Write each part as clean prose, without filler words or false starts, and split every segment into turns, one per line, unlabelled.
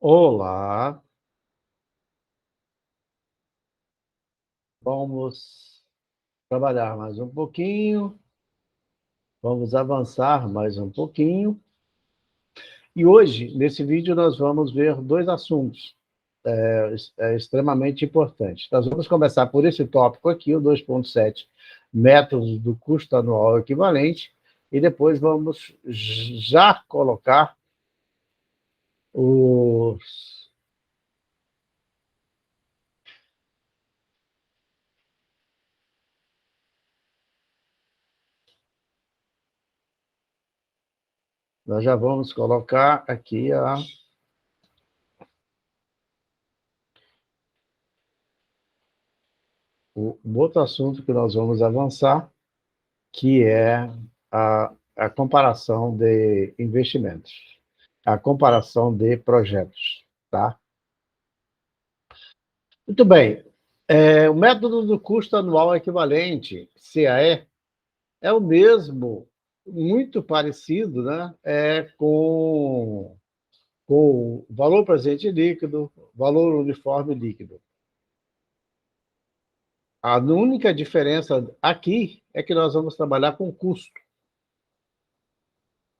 Olá, vamos trabalhar mais um pouquinho, vamos avançar mais um pouquinho. E hoje, nesse vídeo, nós vamos ver dois assuntos extremamente importantes. Nós vamos começar por esse tópico aqui, o 2.7, métodos do custo anual equivalente, e depois vamos já colocar os... Nós já vamos colocar aqui o outro assunto que nós vamos avançar, que é a comparação de investimentos, a comparação de projetos, tá? Muito bem. O método do custo anual equivalente, CAE, é o mesmo, muito parecido, né? Com o valor presente líquido, valor uniforme líquido. A única diferença aqui é que nós vamos trabalhar com custo.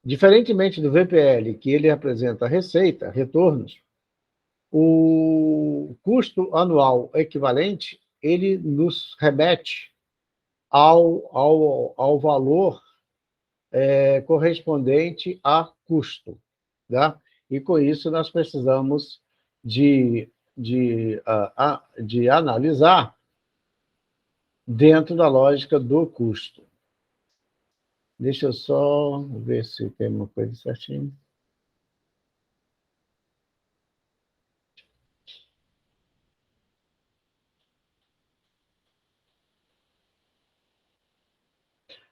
Diferentemente do VPL, que ele representa receita, retornos, o custo anual equivalente, ele nos remete ao valor correspondente a custo. Tá? E, com isso, nós precisamos de analisar dentro da lógica do custo. Deixa eu só ver se tem uma coisa certinha.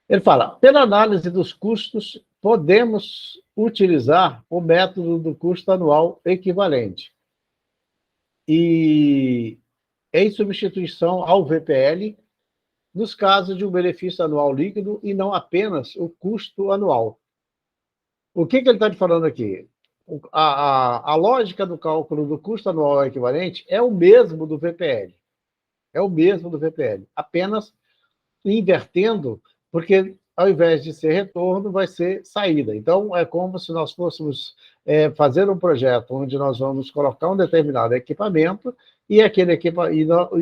Ele fala, pela análise dos custos, podemos utilizar o método do custo anual equivalente. E em substituição ao VPL, nos casos de um benefício anual líquido e não apenas o custo anual. O que ele está te falando aqui? A lógica do cálculo do custo anual equivalente é o mesmo do VPL. É o mesmo do VPL, apenas invertendo, porque ao invés de ser retorno, vai ser saída. Então, é como se nós fôssemos fazer um projeto onde nós vamos colocar um determinado equipamento e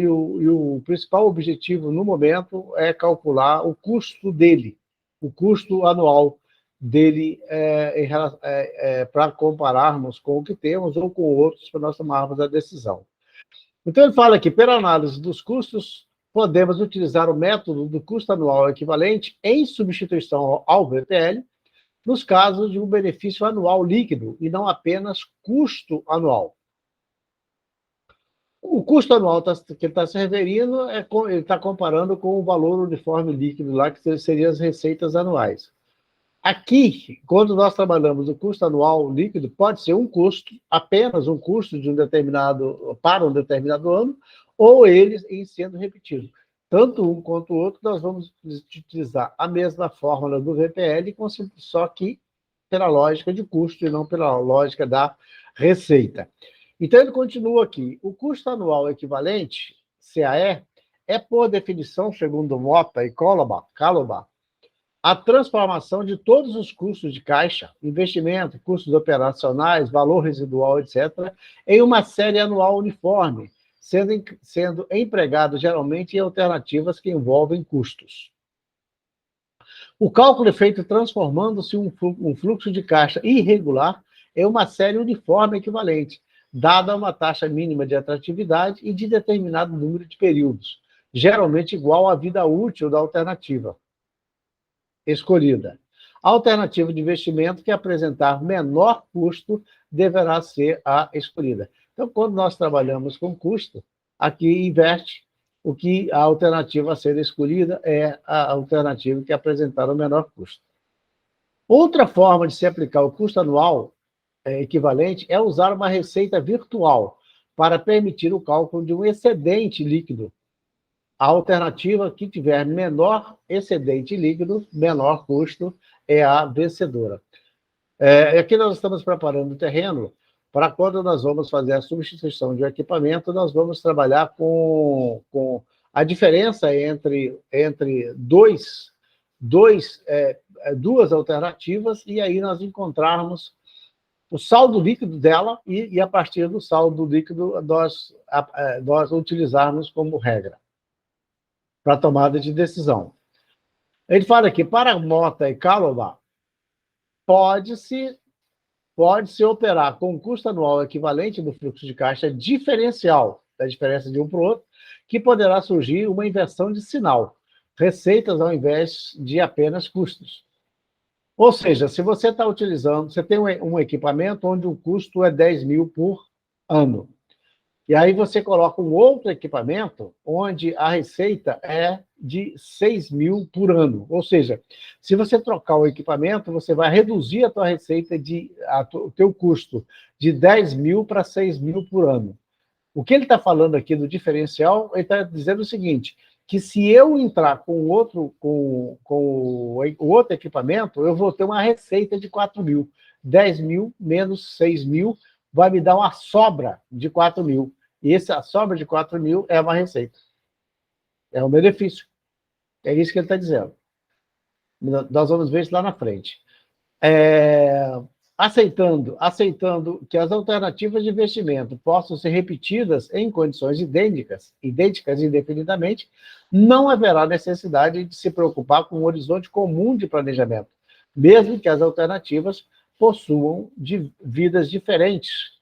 o principal objetivo no momento é calcular o custo dele, o custo anual dele para compararmos com o que temos ou com outros para nós tomarmos a decisão. Então, ele fala que, pela análise dos custos, podemos utilizar o método do custo anual equivalente em substituição ao VPL, nos casos de um benefício anual líquido, e não apenas custo anual. O custo anual que ele está se referindo, ele está comparando com o valor uniforme líquido lá, que seriam as receitas anuais. Aqui, quando nós trabalhamos o custo anual líquido, pode ser um custo, apenas um custo para um determinado ano, ou eles em sendo repetidos. Tanto um quanto o outro, nós vamos utilizar a mesma fórmula do VPL, só que pela lógica de custo e não pela lógica da receita. Então, ele continua aqui. O custo anual equivalente, CAE, é, por definição, segundo Mota e Kaloba, a transformação de todos os custos de caixa, investimento, custos operacionais, valor residual, etc., em uma série anual uniforme, sendo empregado geralmente em alternativas que envolvem custos. O cálculo é feito transformando-se um fluxo de caixa irregular em uma série uniforme equivalente, dada uma taxa mínima de atratividade e de determinado número de períodos, geralmente igual à vida útil da alternativa escolhida. A alternativa de investimento que apresentar menor custo deverá ser a escolhida. Então, quando nós trabalhamos com custo, aqui inverte, o que a alternativa a ser escolhida é a alternativa que apresentar o menor custo. Outra forma de se aplicar o custo anual equivalente é usar uma receita virtual para permitir o cálculo de um excedente líquido. A alternativa que tiver menor excedente líquido, menor custo, é a vencedora. Aqui nós estamos preparando o terreno para quando nós vamos fazer a substituição de um equipamento, nós vamos trabalhar com a diferença entre duas alternativas, e aí nós encontrarmos o saldo líquido dela e a partir do saldo líquido nós utilizarmos como regra para tomada de decisão. Ele fala aqui, para Mota e Calova, pode-se operar com um custo anual equivalente do fluxo de caixa diferencial, da diferença de um para o outro, que poderá surgir uma inversão de sinal, receitas ao invés de apenas custos. Ou seja, se você está utilizando, você tem um equipamento onde o custo é 10 mil por ano, e aí você coloca um outro equipamento onde a receita é de 6 mil por ano. Ou seja, se você trocar o equipamento, você vai reduzir a tua receita, o teu custo de 10 mil para 6 mil por ano. O que ele está falando aqui do diferencial, ele está dizendo o seguinte, que se eu entrar com o outro equipamento, eu vou ter uma receita de 4 mil. 10 mil menos 6 mil vai me dar uma sobra de 4 mil. E essa sobra de 4 mil é uma receita. É um benefício. É isso que ele está dizendo. Nós vamos ver isso lá na frente. Aceitando que as alternativas de investimento possam ser repetidas em condições idênticas indefinidamente, não haverá necessidade de se preocupar com um horizonte comum de planejamento, mesmo que as alternativas possuam vidas diferentes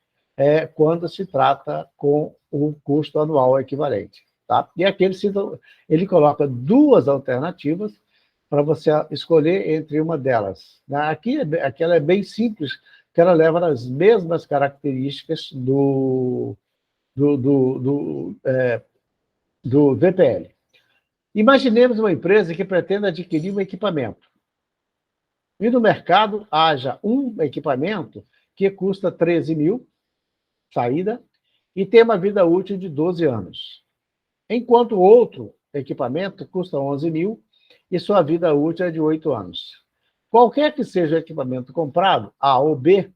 quando se trata com o custo anual equivalente. Tá? E aqui ele coloca duas alternativas para você escolher entre uma delas. Aqui ela é bem simples, que ela leva as mesmas características do VPL. Imaginemos uma empresa que pretende adquirir um equipamento. E no mercado haja um equipamento que custa 13 mil, saída, e tem uma vida útil de 12 anos. Enquanto o outro equipamento custa 11 mil, e sua vida útil é de 8 anos. Qualquer que seja o equipamento comprado, A ou B,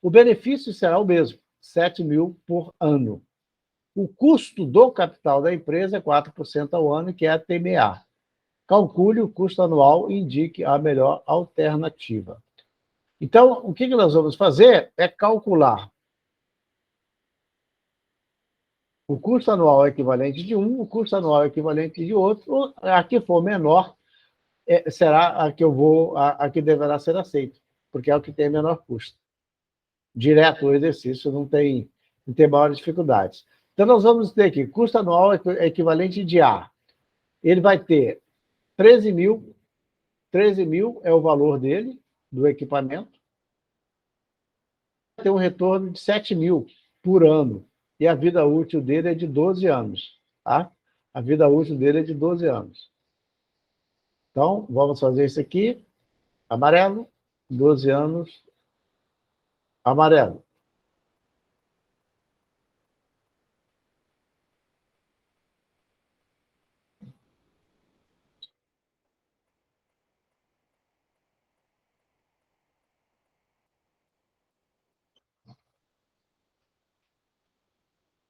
o benefício será o mesmo, 7 mil por ano. O custo do capital da empresa é 4% ao ano, que é a TMA. Calcule o custo anual e indique a melhor alternativa. Então, o que nós vamos fazer é calcular o custo anual equivalente de um, o custo anual equivalente de outro, a que for menor, será a que deverá ser aceita, porque é o que tem menor custo. Direto o exercício não tem maiores dificuldades. Então, nós vamos ter aqui, custo anual equivalente de A. Ele vai ter 13 mil é o valor dele, do equipamento, vai ter um retorno de 7 mil por ano, e a vida útil dele é de 12 anos. Tá? A vida útil dele é de 12 anos. Então, vamos fazer isso aqui. Amarelo, 12 anos, amarelo.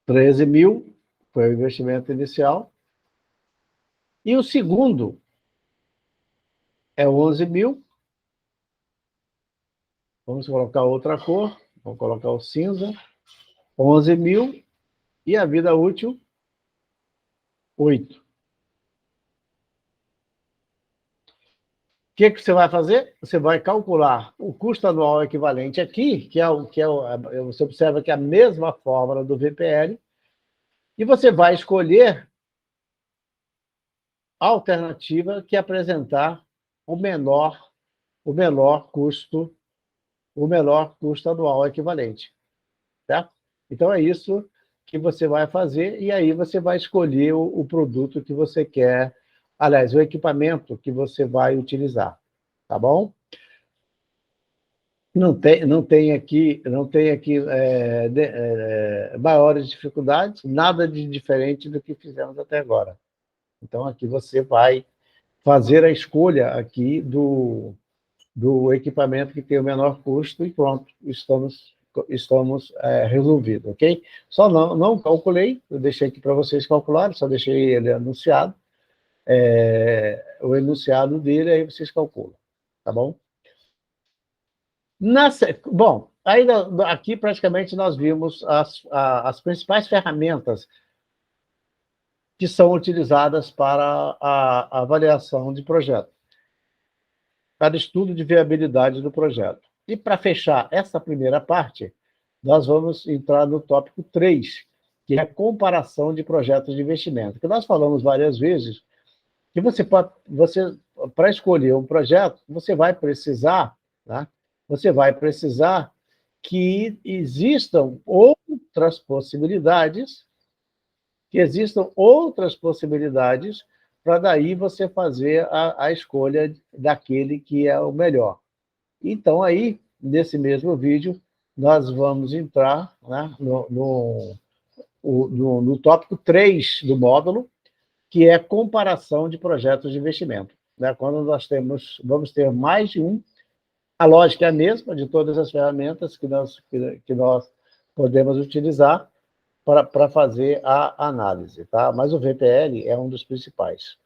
R$13.000 foi o investimento inicial. E o segundo é 11 mil. Vamos colocar outra cor. Vamos colocar o cinza. 11 mil. E a vida útil, 8. O que você vai fazer? Você vai calcular o custo anual equivalente aqui, você observa que é a mesma fórmula do VPL, e você vai escolher a alternativa que apresentar o menor custo anual equivalente. Certo? Então, é isso que você vai fazer, e aí você vai escolher o produto que você quer, aliás, o equipamento que você vai utilizar. Tá bom? Não tem aqui maiores dificuldades, nada de diferente do que fizemos até agora. Então, aqui você vai fazer a escolha aqui do equipamento que tem o menor custo e pronto, estamos estamos resolvidos, ok? Só não calculei, eu deixei aqui para vocês calcularem, só deixei ele anunciado, o enunciado dele, aí vocês calculam, tá bom? Bom, aqui praticamente nós vimos as principais ferramentas que são utilizadas para a avaliação de projeto, para estudo de viabilidade do projeto. E para fechar essa primeira parte, nós vamos entrar no tópico 3, que é a comparação de projetos de investimento, que nós falamos várias vezes, que para escolher um projeto, você vai precisar, né? Você vai precisar que existam outras possibilidades, para daí você fazer a escolha daquele que é o melhor. Então, aí, nesse mesmo vídeo, nós vamos entrar, né, no tópico 3 do módulo, que é comparação de projetos de investimento. Né? Quando vamos ter mais de um, a lógica é a mesma de todas as ferramentas que nós podemos utilizar para fazer a análise, tá? Mas o VPL é um dos principais.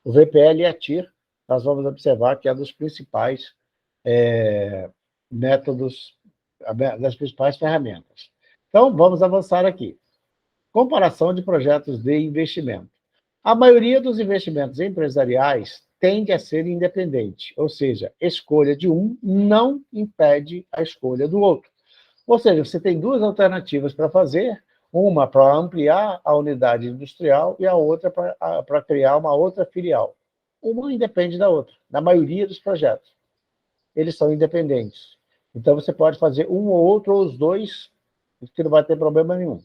O VPL e a TIR, nós vamos observar que é um dos principais métodos, das principais ferramentas. Então, vamos avançar aqui. Comparação de projetos de investimento. A maioria dos investimentos empresariais tende a ser independente, ou seja, escolha de um não impede a escolha do outro. Ou seja, você tem duas alternativas para fazer, uma para ampliar a unidade industrial e a outra para criar uma outra filial. Uma independe da outra, na maioria dos projetos. Eles são independentes. Então, você pode fazer um ou outro, ou os dois, que não vai ter problema nenhum.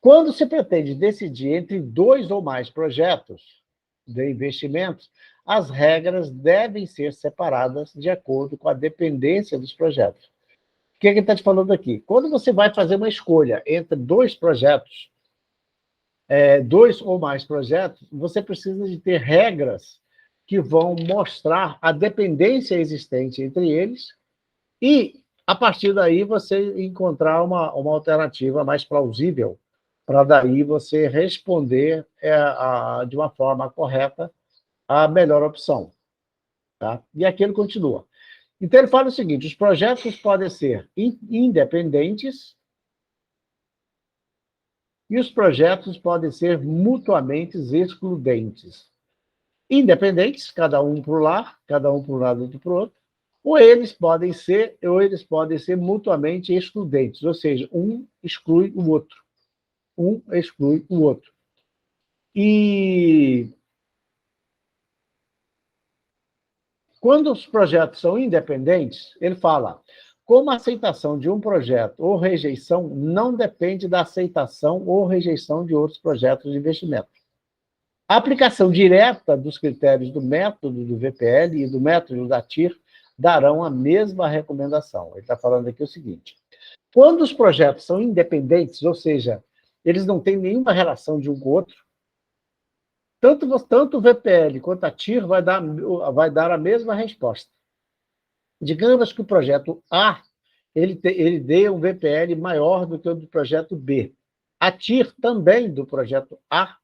Quando se pretende decidir entre dois ou mais projetos de investimentos, as regras devem ser separadas de acordo com a dependência dos projetos. O que ele está te falando aqui? Quando você vai fazer uma escolha entre dois projetos, dois ou mais projetos, você precisa de ter regras que vão mostrar a dependência existente entre eles e, a partir daí, você encontrar uma alternativa mais plausível para daí você responder de uma forma correta a melhor opção. Tá? E aqui ele continua. Então, ele fala o seguinte, os projetos podem ser independentes e os projetos podem ser mutuamente excludentes. Independentes, cada um para um lado, outro para o outro, ou eles podem ser mutuamente excludentes, ou seja, um exclui o outro. Um exclui o outro. E quando os projetos são independentes, ele fala, como a aceitação de um projeto ou rejeição não depende da aceitação ou rejeição de outros projetos de investimento. A aplicação direta dos critérios do método do VPL e do método da TIR darão a mesma recomendação. Ele está falando aqui o seguinte, quando os projetos são independentes, ou seja, eles não têm nenhuma relação de um com o outro, tanto o VPL quanto a TIR vai dar a mesma resposta. Digamos que o projeto A ele dê um VPL maior do que o do projeto B. A TIR também do projeto A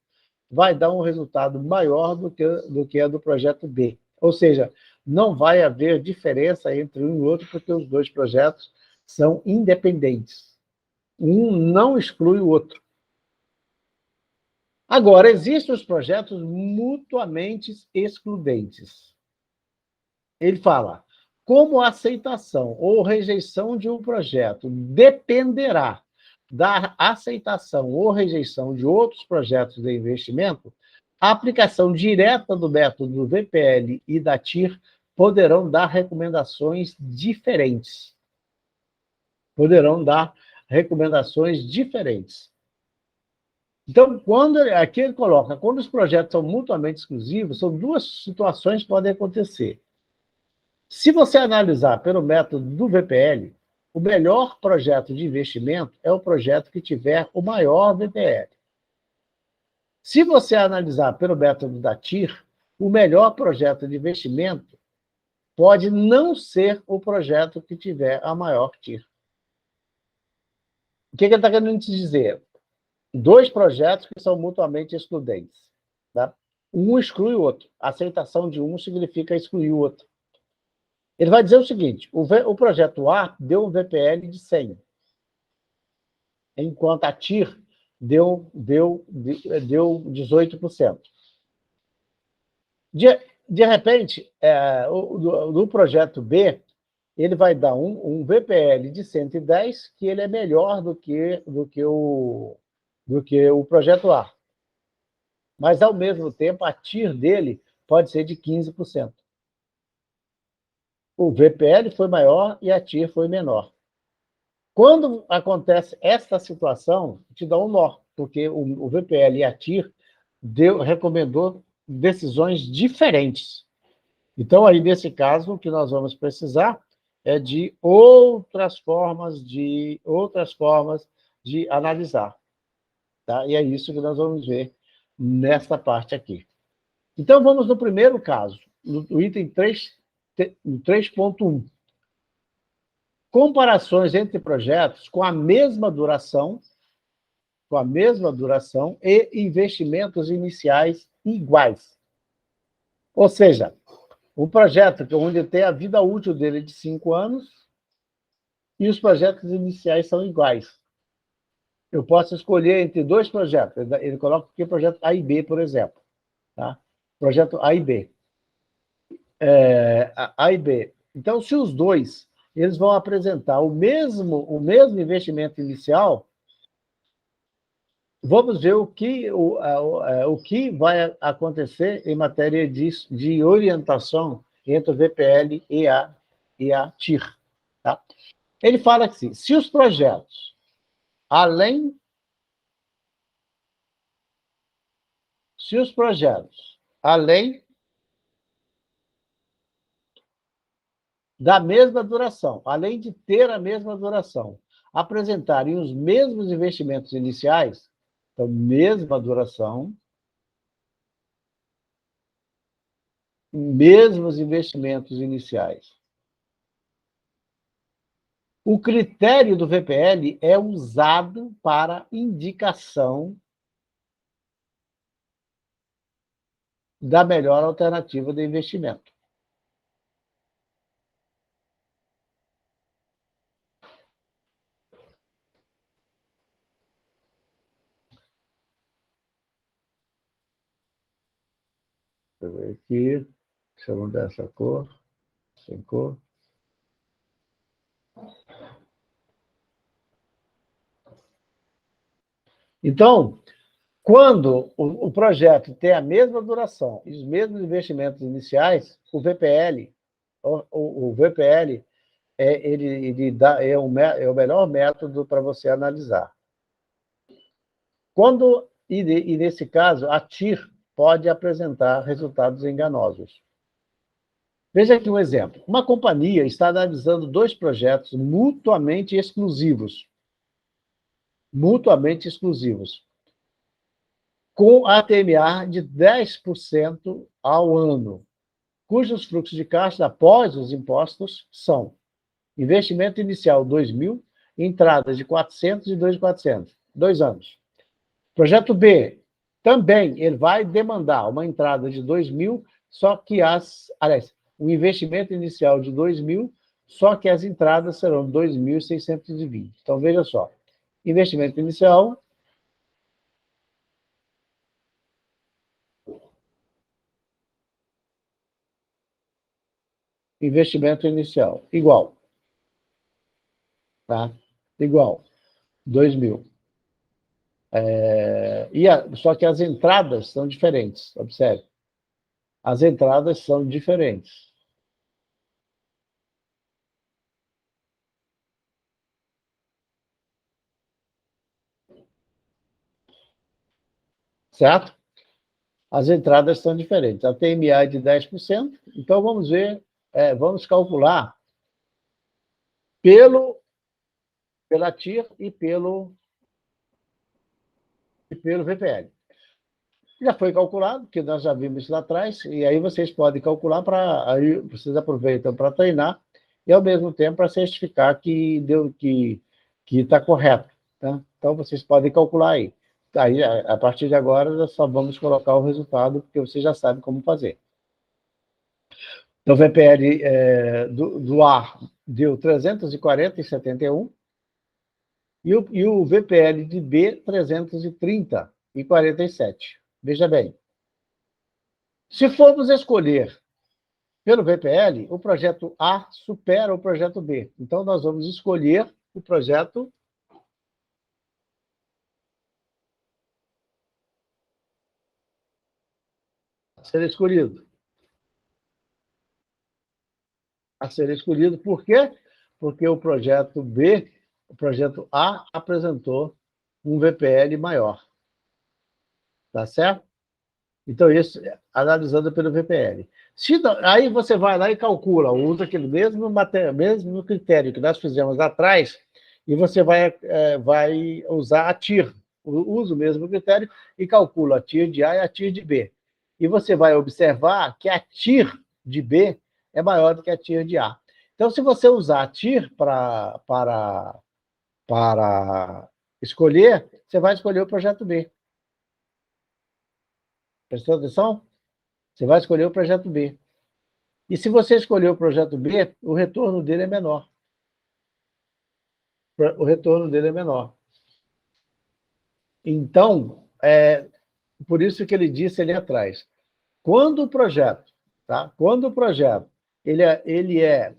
vai dar um resultado maior do que a do projeto B. Ou seja, não vai haver diferença entre um e outro, porque os dois projetos são independentes. Um não exclui o outro. Agora, existem os projetos mutuamente excludentes. Ele fala, como a aceitação ou rejeição de um projeto dependerá da aceitação ou rejeição de outros projetos de investimento, a aplicação direta do método do VPL e da TIR poderão dar recomendações diferentes. Então, aqui ele coloca, quando os projetos são mutuamente exclusivos, são duas situações que podem acontecer. Se você analisar pelo método do VPL, o melhor projeto de investimento é o projeto que tiver o maior VPL. Se você analisar pelo método da TIR, o melhor projeto de investimento pode não ser o projeto que tiver a maior TIR. O que ele está querendo te dizer? Dois projetos que são mutuamente excludentes. Tá? Um exclui o outro. A aceitação de um significa excluir o outro. Ele vai dizer o seguinte, o projeto A deu um VPL de 100, enquanto a TIR deu 18%. De repente, no projeto B, ele vai dar um VPL de 110, que ele é melhor do que o projeto A. Mas, ao mesmo tempo, a TIR dele pode ser de 15%. O VPL foi maior e a TIR foi menor. Quando acontece esta situação, te dá um nó, porque o VPL e a TIR recomendou decisões diferentes. Então, aí, nesse caso, o que nós vamos precisar é de outras formas de analisar. Tá? E é isso que nós vamos ver nesta parte aqui. Então, vamos no primeiro caso, no item 3.1. Comparações entre projetos com a mesma duração e investimentos iniciais iguais. Ou seja, um projeto onde tem a vida útil dele de 5 anos e os projetos iniciais são iguais. Eu posso escolher entre dois projetos. Ele coloca aqui o projeto A e B, por exemplo. Tá? Projeto A e B. A e B. Então, se os dois eles vão apresentar o mesmo investimento inicial, vamos ver o que vai acontecer em matéria de orientação entre o VPL e a TIR. Tá? Ele fala assim, se os projetos, além da mesma duração, além de ter a mesma duração, apresentarem os mesmos investimentos iniciais, então, mesma duração, mesmos investimentos iniciais. O critério do VPL é usado para indicação da melhor alternativa de investimento. Deixa eu ver aqui. Deixa eu mudar essa cor. Sem cor. Então, quando o projeto tem a mesma duração e os mesmos investimentos iniciais, o VPL é o melhor método para você analisar. E nesse caso, a TIR pode apresentar resultados enganosos. Veja aqui um exemplo. Uma companhia está analisando dois projetos mutuamente exclusivos, com ATMA de 10% ao ano, cujos fluxos de caixa após os impostos são investimento inicial 2.000, entradas de 400 e 2.400, 2 anos. Projeto B, também ele vai demandar uma entrada de 2.000, só que o investimento inicial de 2.000, só que as entradas serão 2.620. Então, veja só, investimento inicial, igual. Tá? Igual, 2.000. Só que as entradas são diferentes, observe. As entradas são diferentes. Certo? As entradas são diferentes. A TMA é de 10%, então vamos ver, vamos calcular pela TIR e pelo VPL. Já foi calculado, que nós já vimos isso lá atrás, e aí vocês podem calcular aí vocês aproveitam para treinar e, ao mesmo tempo, para certificar que está correto. Tá? Então, vocês podem calcular aí. Aí, a partir de agora, nós só vamos colocar o resultado, porque você já sabe como fazer. Então, o VPL do A deu 340,71 e o VPL de B, 330,47. Veja bem, se formos escolher pelo VPL, o projeto A supera o projeto B. Então, nós vamos escolher o projeto a ser escolhido. A ser escolhido. Por quê? Porque o projeto B, o projeto A, apresentou um VPL maior. Tá certo? Então, isso analisando pelo VPL. Aí você vai lá e calcula, usa aquele mesmo critério que nós fizemos lá atrás, e você vai usar a TIR. Usa o mesmo critério e calcula a TIR de A e a TIR de B. E você vai observar que a TIR de B é maior do que a TIR de A. Então, se você usar a TIR para escolher, você vai escolher o projeto B. Prestou atenção? Você vai escolher o projeto B. E se você escolher o projeto B, o retorno dele é menor. O retorno dele é menor. Então, por isso que ele disse ali atrás, quando o projeto, tá? Quando o projeto ele é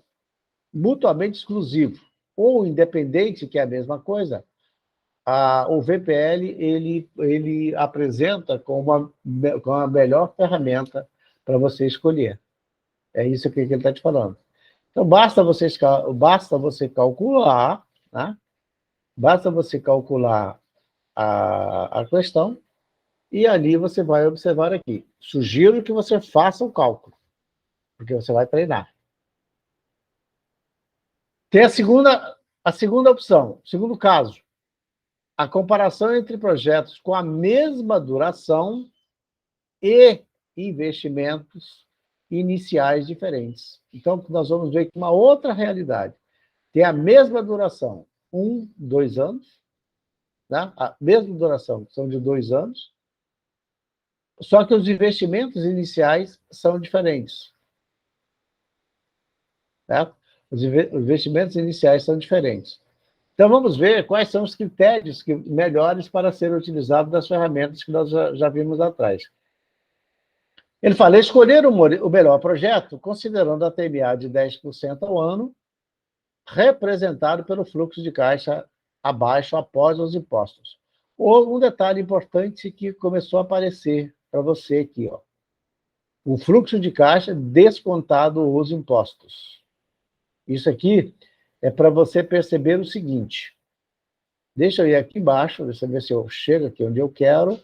mutuamente exclusivo ou independente, que é a mesma coisa, o VPL ele apresenta com a melhor ferramenta para você escolher. É isso que ele está te falando. Então, basta você calcular, né? Basta você calcular a questão e ali você vai observar aqui. Sugiro que você faça o cálculo, porque você vai treinar. Tem a segunda opção, segundo caso, a comparação entre projetos com a mesma duração e investimentos iniciais diferentes. Então, nós vamos ver uma outra realidade. Tem a mesma duração, 2 anos, né? A mesma duração, são de 2 anos, só que os investimentos iniciais são diferentes. Certo? Os investimentos iniciais são diferentes. Então, vamos ver quais são os critérios melhores para ser utilizados das ferramentas que nós já vimos atrás. Ele fala, escolher o melhor projeto, considerando a TMA de 10% ao ano, representado pelo fluxo de caixa abaixo após os impostos. Ou um detalhe importante que começou a aparecer para você aqui, ó. O fluxo de caixa descontado os impostos. Isso aqui é para você perceber o seguinte. Deixa eu ir aqui embaixo, deixa eu ver se eu chego aqui onde eu quero.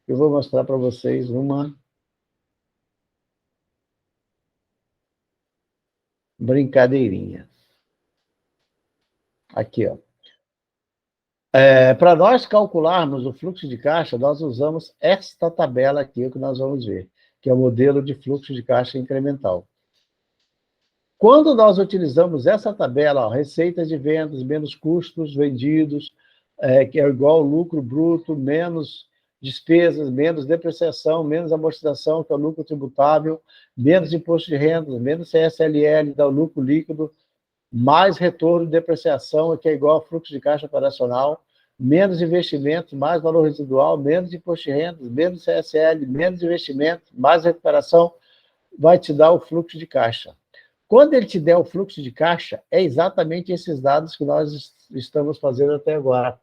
Eu vou mostrar para vocês uma brincadeirinha. Aqui, ó. Para nós calcularmos o fluxo de caixa, nós usamos esta tabela aqui, que nós vamos ver, que é o modelo de fluxo de caixa incremental. Quando nós utilizamos essa tabela, ó, receitas de vendas menos custos vendidos, que é igual ao lucro bruto, menos despesas, menos depreciação, menos amortização, que é o lucro tributável, menos imposto de renda, menos CSLL, dá o lucro líquido, mais retorno de depreciação, que é igual ao fluxo de caixa operacional, menos investimento, mais valor residual, menos imposto de renda, menos CSL, menos investimento, mais recuperação, vai te dar o fluxo de caixa. Quando ele te der o fluxo de caixa, é exatamente esses dados que nós estamos fazendo até agora.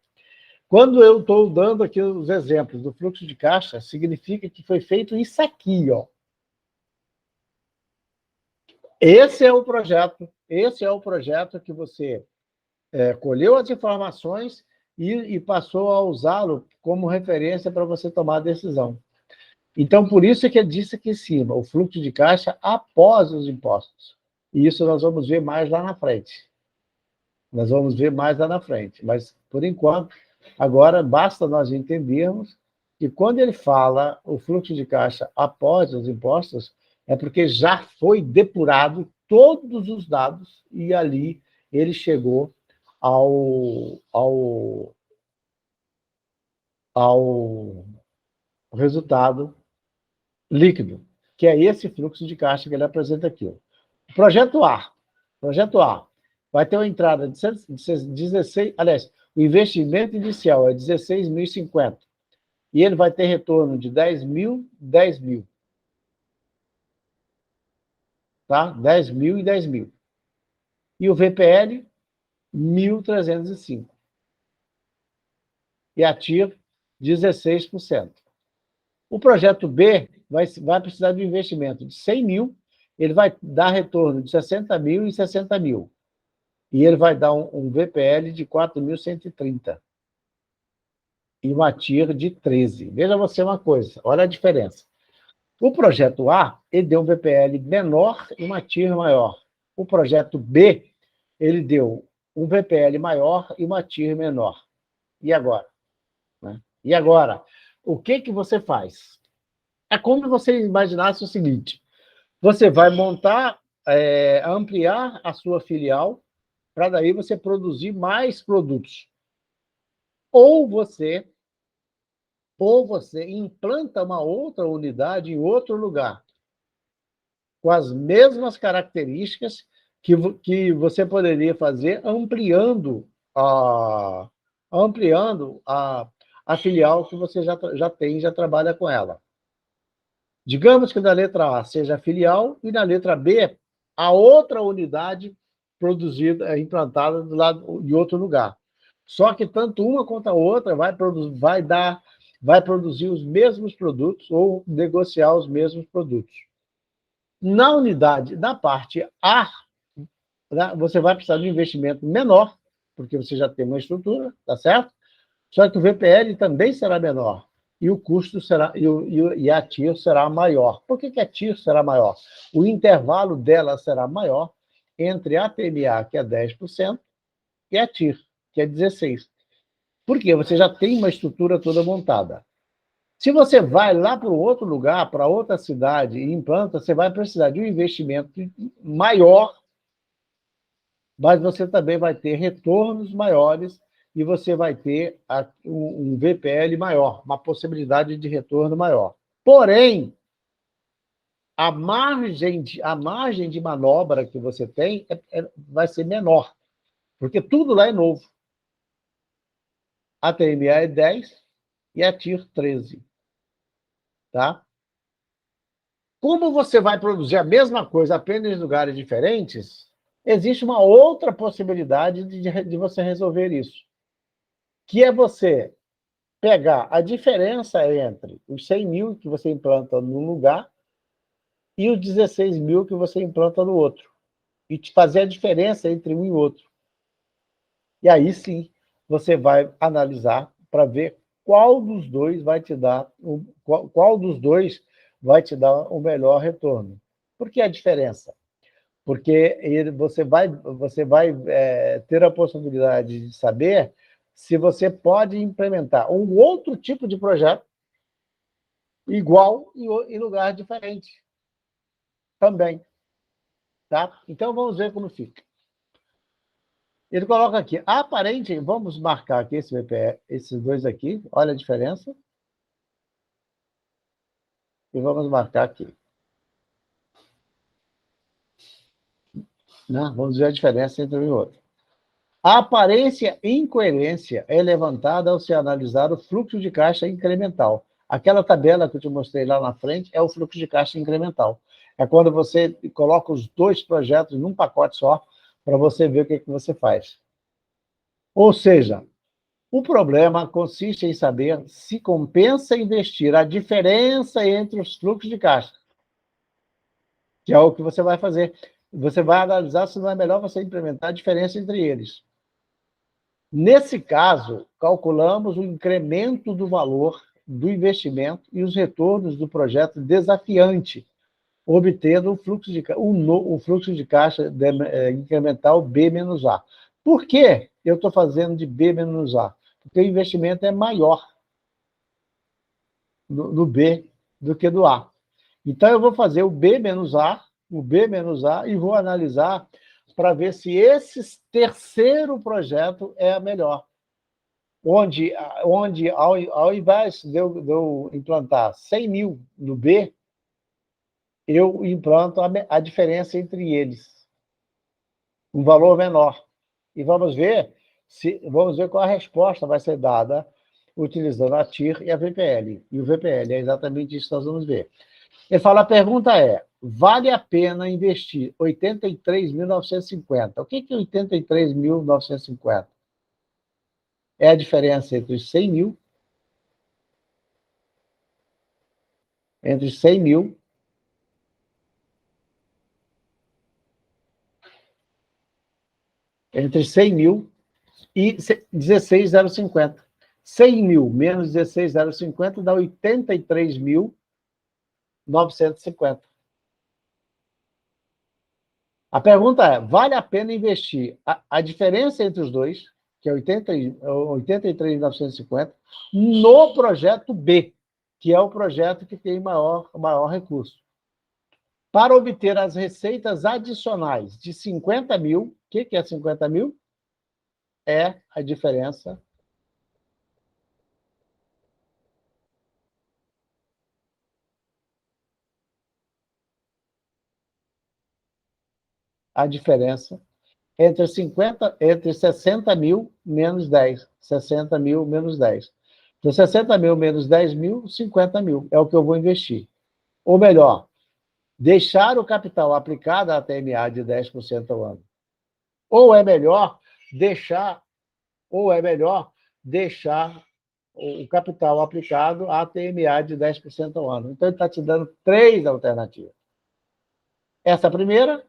Quando eu estou dando aqui os exemplos do fluxo de caixa, significa que foi feito isso aqui, ó. Esse é o projeto que você colheu as informações e passou a usá-lo como referência para você tomar a decisão. Então, por isso que ele disse aqui em cima, o fluxo de caixa após os impostos. E isso nós vamos ver mais lá na frente. Nós vamos ver mais lá na frente. Mas, por enquanto, agora basta nós entendermos que quando ele fala o fluxo de caixa após os impostos, é porque já foi depurado todos os dados e ali ele chegou ao resultado líquido, que é esse fluxo de caixa que ele apresenta aqui. Projeto A. Projeto A vai ter uma entrada de 16, aliás, o investimento inicial é 16.050 e ele vai ter retorno de 10 mil, 10 mil. Tá? 10 mil e 10 mil. E o VPL, 1.305. E a TIR, 16%. O projeto B vai precisar de um investimento de 100 mil, ele vai dar retorno de 60 mil e 60 mil. E ele vai dar um VPL de 4.130. E uma TIR de 13. Veja você uma coisa, olha a diferença. O projeto A, ele deu um VPL menor e uma TIR maior. O projeto B, ele deu um VPL maior e uma TIR menor. E agora? E agora, o que você faz? É como você imaginasse o seguinte: você vai montar, ampliar a sua filial, para daí você produzir mais produtos. Ou você implanta uma outra unidade em outro lugar, com as mesmas características que você poderia fazer ampliando a filial que você já tem, já trabalha com ela. Digamos que na letra A seja a filial e na letra B a outra unidade produzida, implantada do lado de outro lugar. Só que tanto uma quanto a outra vai produzir os mesmos produtos ou negociar os mesmos produtos. Na parte A, você vai precisar de um investimento menor, porque você já tem uma estrutura, tá certo? Só que o VPL também será menor. E o custo será, e a TIR será maior. Por que a TIR será maior? O intervalo dela será maior entre a TMA, que é 10%, e a TIR, que é 16%. Por quê? Você já tem uma estrutura toda montada. Se você vai lá para outro lugar, para outra cidade e implanta, você vai precisar de um investimento maior, mas você também vai ter retornos maiores e você vai ter um VPL maior, uma possibilidade de retorno maior. Porém, a margem de manobra que você tem vai ser menor, porque tudo lá é novo. A TMA é 10 e a TIR 13. Tá? Como você vai produzir a mesma coisa apenas em lugares diferentes, existe uma outra possibilidade de você resolver isso, que é você pegar a diferença entre os 100 mil que você implanta num lugar e os 16 mil que você implanta no outro, e te fazer a diferença entre um e outro. E aí sim, você vai analisar para ver qual dos dois vai te dar o melhor retorno. Por que a diferença? Porque você vai ter a possibilidade de saber se você pode implementar um outro tipo de projeto igual em lugar diferente também. Tá? Então, vamos ver como fica. Ele coloca aqui, aparente, vamos marcar aqui esses dois aqui, olha a diferença. E vamos marcar aqui. Né? Vamos ver a diferença entre um e outro. A aparência incoerência é levantada ao se analisar o fluxo de caixa incremental. Aquela tabela que eu te mostrei lá na frente é o fluxo de caixa incremental. É quando você coloca os dois projetos num pacote só para você ver o que você faz. Ou seja, o problema consiste em saber se compensa investir a diferença entre os fluxos de caixa, que é o que você vai fazer. Você vai analisar se não é melhor você implementar a diferença entre eles. Nesse caso, calculamos o incremento do valor do investimento e os retornos do projeto desafiante, obtendo o fluxo de caixa incremental B menos A. Por que eu estou fazendo de B menos A? Porque o investimento é maior no B do que do A. Então, eu vou fazer o B menos A e vou analisar para ver se esse terceiro projeto é a melhor. Onde ao invés de eu implantar 100 mil no B, eu implanto a diferença entre eles, um valor menor. E vamos ver qual a resposta vai ser dada utilizando a TIR e a VPL. E o VPL é exatamente isso que nós vamos ver. Ele fala, a pergunta é, vale a pena investir 83.950? O que é 83.950? É a diferença entre os 100 mil, entre 100 mil entre 100 mil e 16.050. 100 mil menos 16.050 dá 83.950. A pergunta é, vale a pena investir a diferença entre os dois, que é 83.950, no projeto B, que é o projeto que tem maior recurso. Para obter as receitas adicionais de 50 mil, o que é 50 mil? É a diferença entre 60 mil menos 10. 60 mil menos 10. Então, 60 mil menos 10 mil, 50 mil. É o que eu vou investir. Ou melhor, deixar o capital aplicado à TMA de 10% ao ano. Ou é melhor deixar o capital aplicado à TMA de 10% ao ano. Então, ele está te dando 3 alternativas. Essa primeira,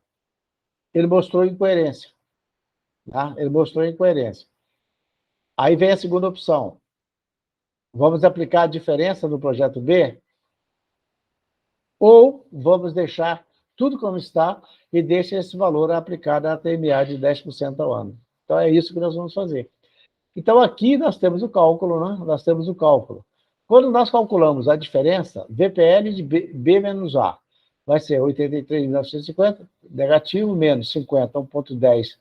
ele mostrou incoerência. Tá? Ele mostrou incoerência. Aí vem a segunda opção. Vamos aplicar a diferença no projeto B? Ou vamos deixar tudo como está e deixa esse valor aplicado à TMA de 10% ao ano. Então, é isso que nós vamos fazer. Então, aqui nós temos o cálculo, né? Nós temos o cálculo. Quando nós calculamos a diferença, VPL de B menos A, vai ser 83.950, negativo, menos 50, 1,10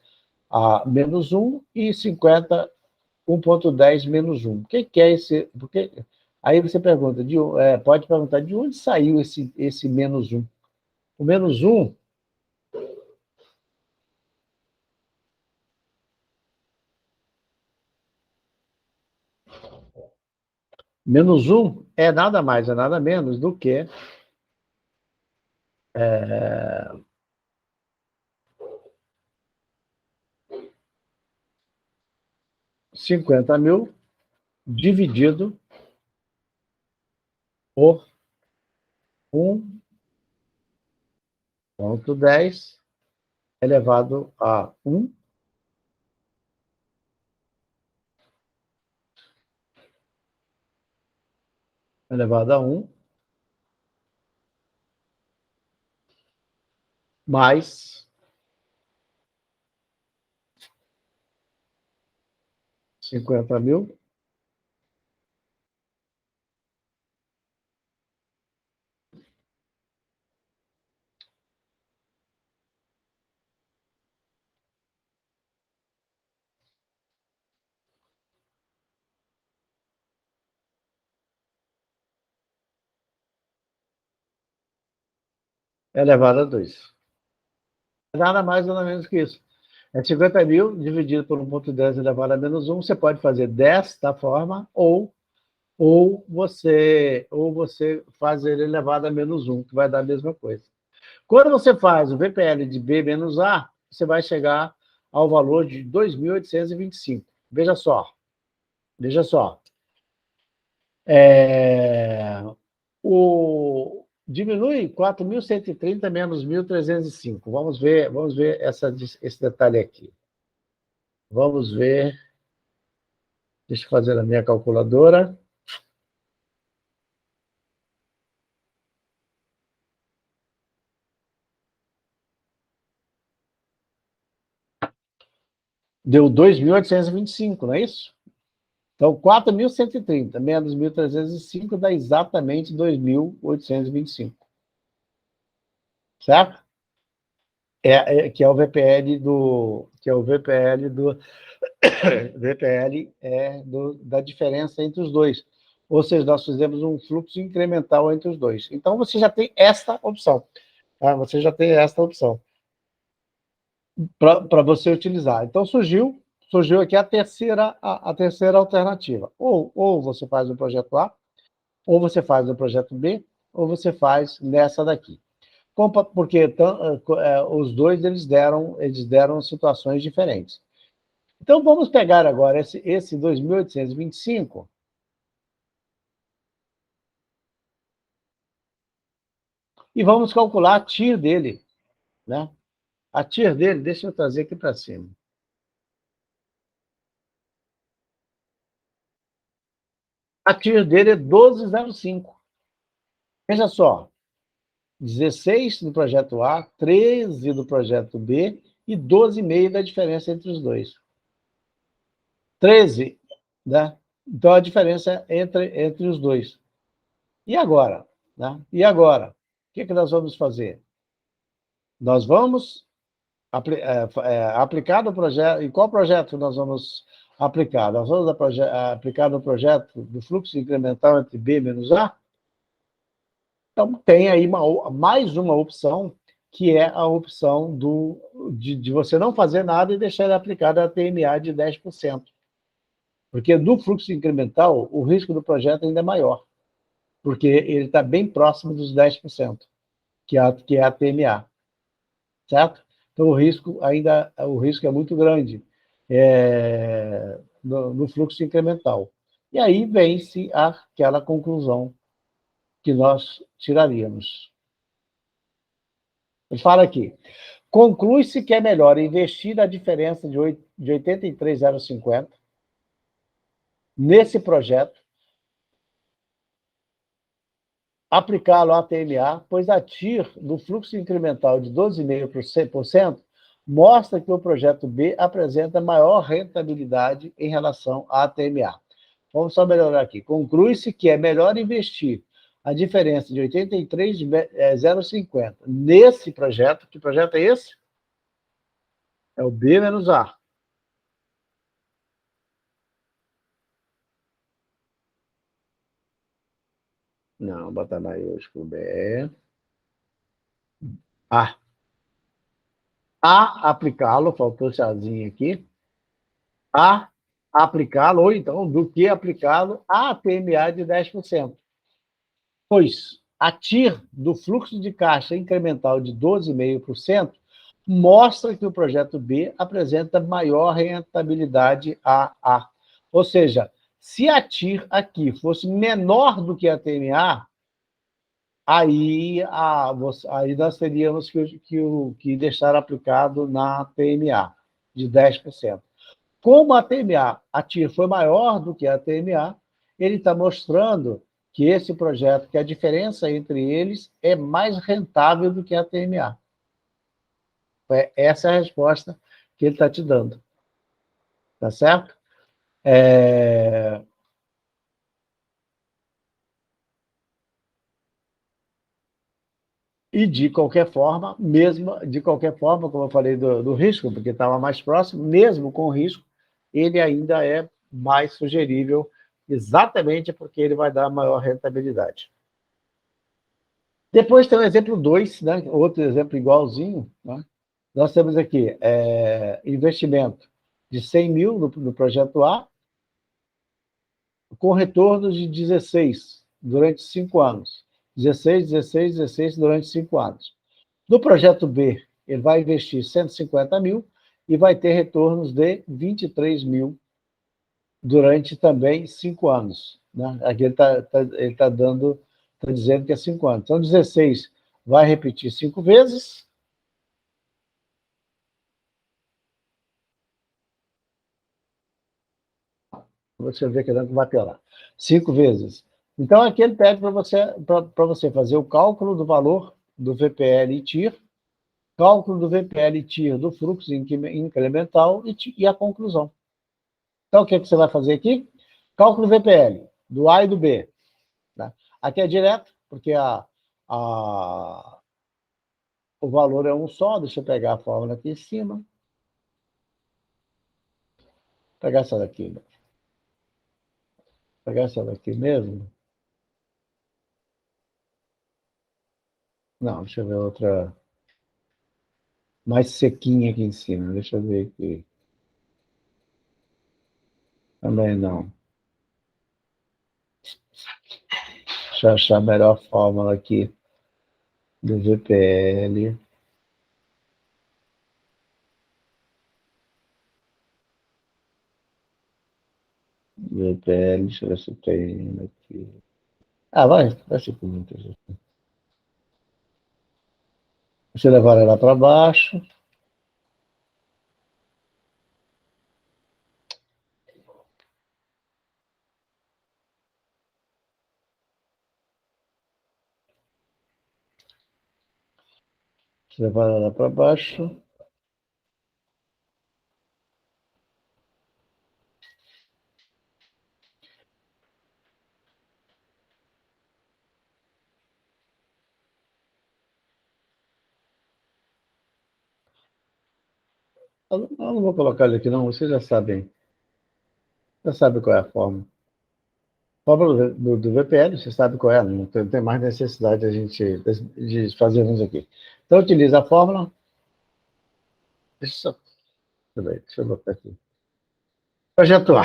a menos 1, e 50, 1,10 menos 1. O que é esse? Porque aí você pergunta, pode perguntar, de onde saiu esse menos 1? O menos 1 menos 1 é nada mais, é nada menos do que 50 mil dividido por 1,10 elevado a 1 elevado a 1 mais 50 mil elevado a 2. Nada mais, nada menos que isso. É 50 mil dividido por 1,10 elevado a menos 1. Você pode fazer desta forma, ou você faz ele elevado a menos 1, que vai dar a mesma coisa. Quando você faz o VPL de B menos A, você vai chegar ao valor de 2.825. Veja só. Veja só. Diminui 4.130 menos 1.305. Vamos ver esse detalhe aqui. Vamos ver. Deixa eu fazer a minha calculadora. Deu 2.825, não é isso? Então, 4.130 menos 1.305 dá exatamente 2.825. Certo? que é o VPL VPL da diferença entre os dois. Ou seja, nós fizemos um fluxo incremental entre os dois. Então, você já tem esta opção. Tá? Você já tem esta opção para você utilizar. Então, surgiu aqui a terceira alternativa. Ou você faz o projeto A, ou você faz o projeto B, ou você faz nessa daqui. Porque os dois eles deram situações diferentes. Então, vamos pegar agora esse 2.825 e vamos calcular a TIR dele. Né? A TIR dele, deixa eu trazer aqui para cima. A TIR dele é 12,05. Veja só, 16 do projeto A, 13 do projeto B e 12,5 da diferença entre os dois. 13, né? Então, a diferença entre os dois. E agora? Né? E agora? O que nós vamos fazer? Nós vamos aplicar no projeto. E qual projeto nós vamos aplicar? Nós vamos aplicar no projeto do fluxo incremental entre B menos A? Então, tem aí mais uma opção, que é a opção de você não fazer nada e deixar ele aplicado a TMA de 10%. Porque do fluxo incremental, o risco do projeto ainda é maior, porque ele está bem próximo dos 10%, que é a TMA. Certo? Então, o risco é muito grande no fluxo incremental. E aí vem-se aquela conclusão que nós tiraríamos. Ele fala aqui, conclui-se que é melhor investir a diferença de 83,050 nesse projeto, aplicá-lo à TMA, pois a TIR do fluxo incremental de 12,5% mostra que o projeto B apresenta maior rentabilidade em relação à TMA. Vamos só melhorar aqui. Conclui-se que é melhor investir a diferença de 83,050 nesse projeto. Que projeto é esse? É o B menos A. Não, bota maiúsculo B. A. A aplicá-lo, faltou chazinho aqui. A aplicá-lo, ou então do que aplicá-lo à TMA de 10%. Pois a TIR do fluxo de caixa incremental de 12,5% mostra que o projeto B apresenta maior rentabilidade AA. Ou seja, se a TIR aqui fosse menor do que a TMA, aí nós teríamos que deixar aplicado na TMA de 10%. Como a TMA, a TIR foi maior do que a TMA, ele está mostrando que esse projeto, que a diferença entre eles é mais rentável do que a TMA. Essa é a resposta que ele está te dando. Tá certo? E, de qualquer forma, como eu falei do risco, porque estava mais próximo, mesmo com o risco, ele ainda é mais sugerível, exatamente porque ele vai dar maior rentabilidade. Depois tem o exemplo 2, né? Outro exemplo igualzinho. Né? Nós temos aqui investimento de 100 mil no projeto A, com retornos de 16 durante 5 anos. 16, 16, 16 durante 5 anos. No projeto B, ele vai investir 150 mil e vai ter retornos de 23 mil durante também 5 anos. Né? Aqui ele tá dizendo que é 5 anos. Então, 16 vai repetir 5 vezes. Você vê que não vai piorar. 5 vezes. Então, aqui ele pede para você fazer o cálculo do valor do VPL e TIR, cálculo do VPL e TIR do fluxo incremental e a conclusão. Então, o que você vai fazer aqui? Cálculo do VPL, do A e do B. Né? Aqui é direto, porque o valor é um só. Deixa eu pegar a fórmula aqui em cima. Vou pegar essa daqui. Vou pegar essa daqui mesmo. Não, deixa eu ver outra mais sequinha aqui em cima. Deixa eu ver aqui. Também não. Deixa eu achar a melhor fórmula aqui do VPL. VPL, deixa eu ver se tem aqui. Ah, vai ser por muitas. Você levar ela para baixo. Você levar ela para baixo. Eu não vou colocar ele aqui, não. Vocês já sabem. Já sabem qual é a fórmula. A fórmula do VPL, você sabe qual é. Não tem mais necessidade de a gente de fazermos aqui. Então, utiliza a fórmula. Deixa eu botar aqui. Projeto A.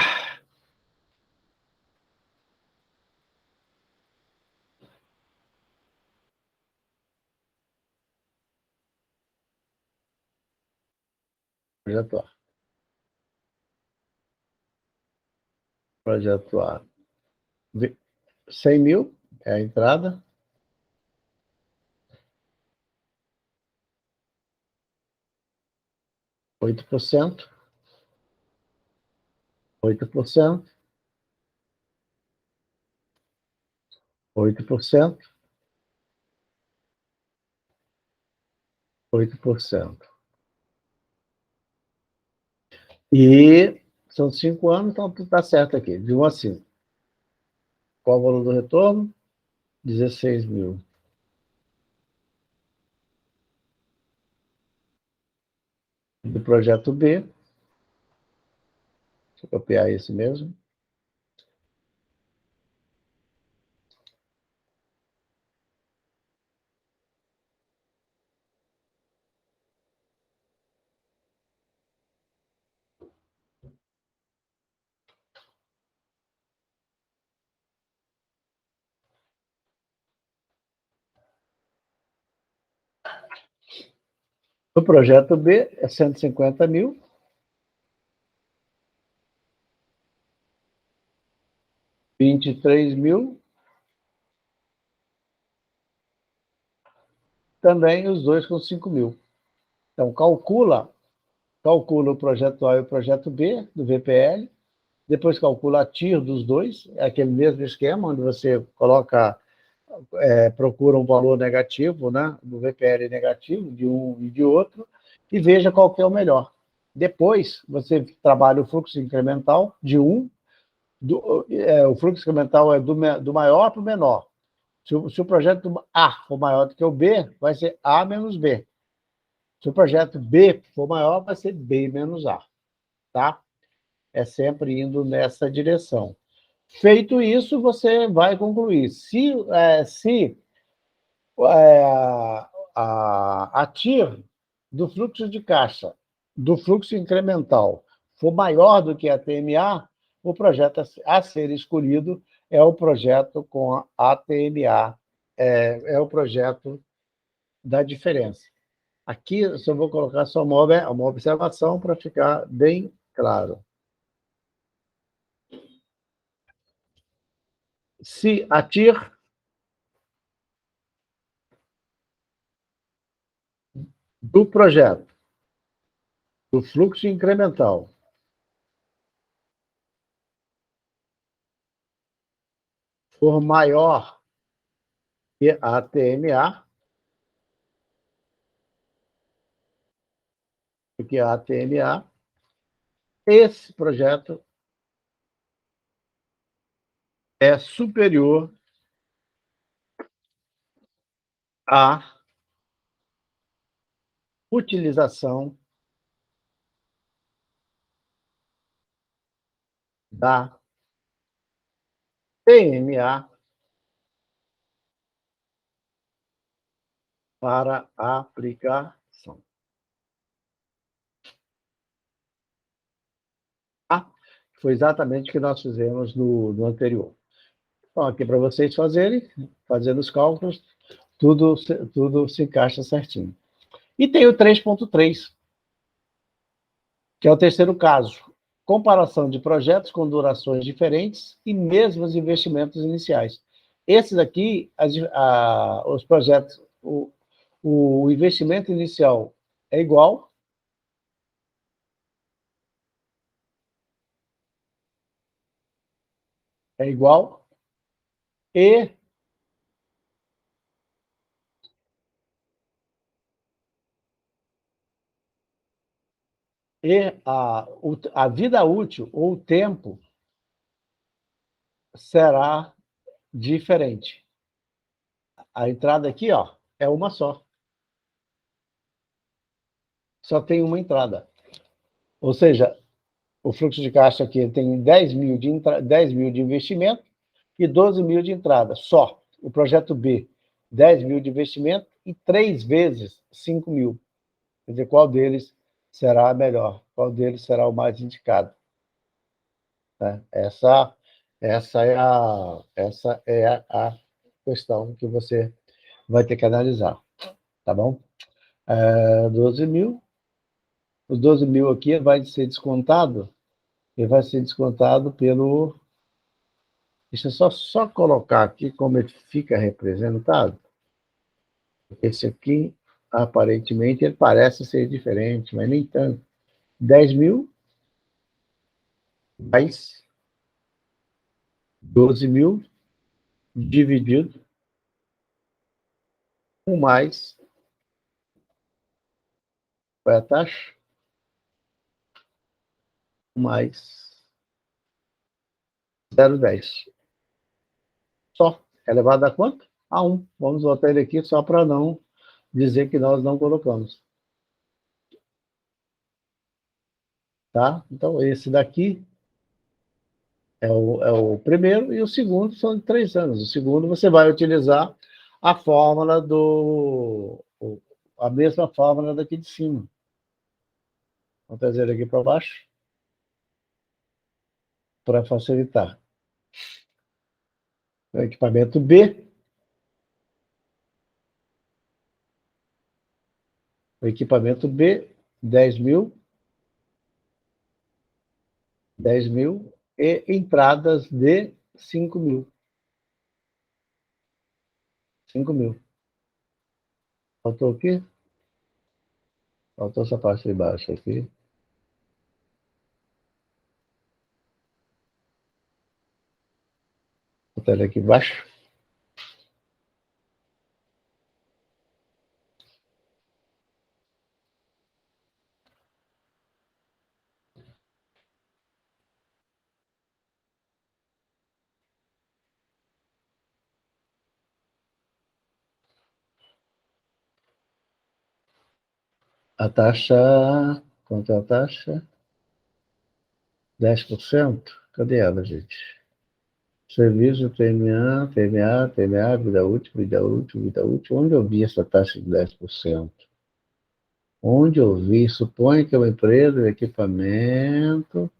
Projeto A. Projeto A. 100 mil é a entrada. 8%. 8%. 8%. 8%. E são 5 anos, então está certo aqui. De 1 a 5. Qual o valor do retorno? 16 mil. Do projeto B, deixa eu copiar esse mesmo. O projeto B é 150 mil. 23 mil. Também os dois com 5 mil. Então, calcula o projeto A e o projeto B do VPL, depois calcula a TIR dos dois, é aquele mesmo esquema, onde você coloca, procura um valor negativo, né, do VPL negativo, de um e de outro, e veja qual que é o melhor. Depois, você trabalha o fluxo incremental de um, o fluxo incremental é do maior para o menor. Se o projeto A for maior do que o B, vai ser A menos B. Se o projeto B for maior, vai ser B menos A. Tá? É sempre indo nessa direção. Feito isso, você vai concluir. Se a TIR do fluxo de caixa, do fluxo incremental, for maior do que a TMA, o projeto a ser escolhido é o projeto com a ATMA, é o projeto da diferença. Aqui eu só vou colocar só uma observação para ficar bem claro. Se a TIR do projeto, do fluxo incremental, for maior que a TMA, que a TMA, esse projeto é superior a utilização da PMA para a aplicação. Tá? Foi exatamente o que nós fizemos no anterior. Então, aqui para vocês fazendo os cálculos, tudo se encaixa certinho. E tem o 3.3, que é o terceiro caso. Comparação de projetos com durações diferentes e mesmos investimentos iniciais. Esses aqui, os projetos, o investimento inicial é igual, é igual, e, a vida útil ou o tempo será diferente. A entrada aqui, ó, é uma só. Só tem uma entrada. Ou seja, o fluxo de caixa aqui tem 10 mil de investimento e 12 mil de entrada, só. O projeto B, 10 mil de investimento e 3 vezes 5 mil. Quer dizer, qual deles será melhor? Qual deles será o mais indicado? Né? Essa é a questão que você vai ter que analisar, tá bom? 12 mil. Os 12 mil aqui vai ser descontado, e vai ser descontado pelo. Deixa eu só colocar aqui como ele fica representado. Esse aqui, aparentemente, ele parece ser diferente, mas nem tanto. 10 mil mais 12 mil dividido com mais, qual é a taxa? Mais 0,10. Só. Elevado a quanto? A 1. Vamos botar ele aqui só para não dizer que nós não colocamos. Tá? Então, esse daqui é o primeiro, e o segundo são de 3 anos. O segundo você vai utilizar a fórmula a mesma fórmula daqui de cima. Vou trazer ele aqui para baixo para facilitar. O equipamento B, o equipamento B, 10 mil, 10 mil e entradas de 5 mil. 5 mil. Faltou o quê? Faltou essa parte de baixo aqui. Vou botar ele aqui embaixo. A taxa. Quanto é a taxa? 10%? Cadê ela, gente? Serviço, PMA, PMA, PMA, vida útil, vida útil, vida útil. Onde eu vi essa taxa de 10%? Onde eu vi? Suponho que é uma empresa, um equipamento.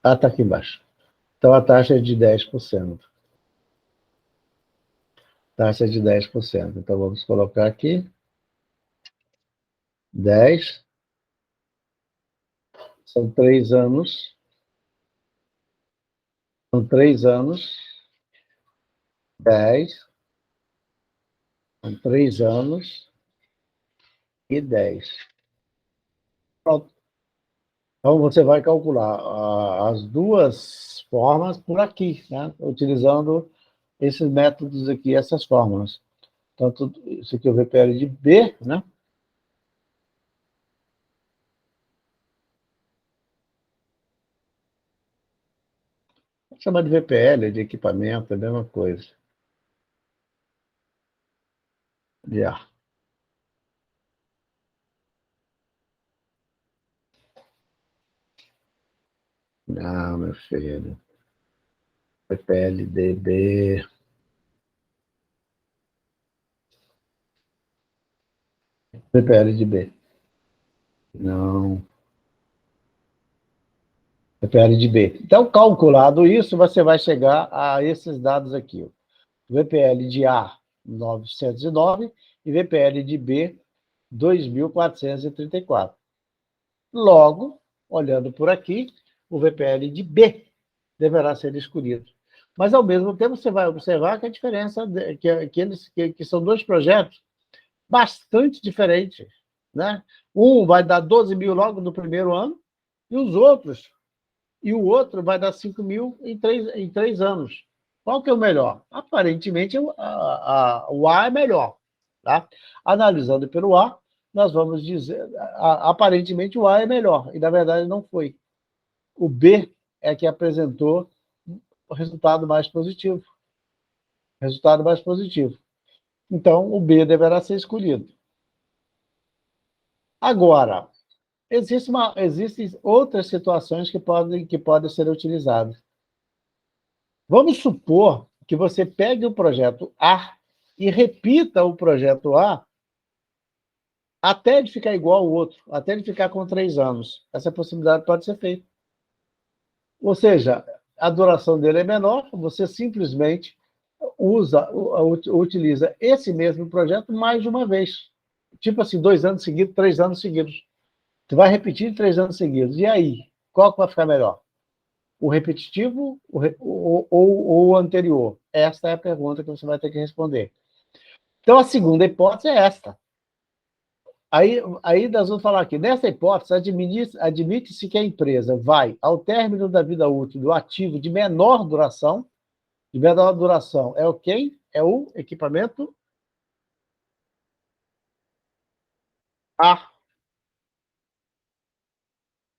Ah, está aqui embaixo. Então, a taxa é de 10%. Taxa de 10%. Então, vamos colocar aqui 10. São 3 anos. São 3 anos. 10. São 3 anos e 10. Pronto. Então, você vai calcular as duas formas por aqui, né? Utilizando esses métodos aqui, essas fórmulas. Tanto isso aqui é o VPL de B, né? Vamos chamar de VPL, de equipamento, é a mesma coisa. De A. Ah, meu filho. PPLDB. PPLDB. Não. PPLDB. Então, calculado isso, você vai chegar a esses dados aqui. Ó. VPL de A, 909 e VPL de B, 2.434. Logo, olhando por aqui, o VPL de B deverá ser escolhido. Mas, ao mesmo tempo, você vai observar que a diferença, que são dois projetos bastante diferentes. Né? Um vai dar 12 mil logo no primeiro ano, e os outros, e o outro vai dar 5 mil em 3 anos. Qual que é o melhor? Aparentemente, o A é melhor. Tá? Analisando pelo A, nós vamos dizer, aparentemente o A é melhor, e na verdade não foi. O B é que apresentou o resultado mais positivo. Resultado mais positivo. Então, o B deverá ser escolhido. Agora, existem outras situações que podem ser utilizadas. Vamos supor que você pegue o projeto A e repita o projeto A até ele ficar igual ao outro, até ele ficar com 3 anos. Essa possibilidade pode ser feita. Ou seja, a duração dele é menor, você simplesmente utiliza esse mesmo projeto mais de uma vez. Tipo assim, 2 anos seguidos, 3 anos seguidos. Você vai repetir 3 anos seguidos. E aí? Qual que vai ficar melhor? O repetitivo ou o anterior? Esta é a pergunta que você vai ter que responder. Então, a segunda hipótese é esta. Aí nós vamos falar aqui. Nessa hipótese, admite-se que a empresa vai, ao término da vida útil do ativo de menor duração é o quem? É o equipamento A.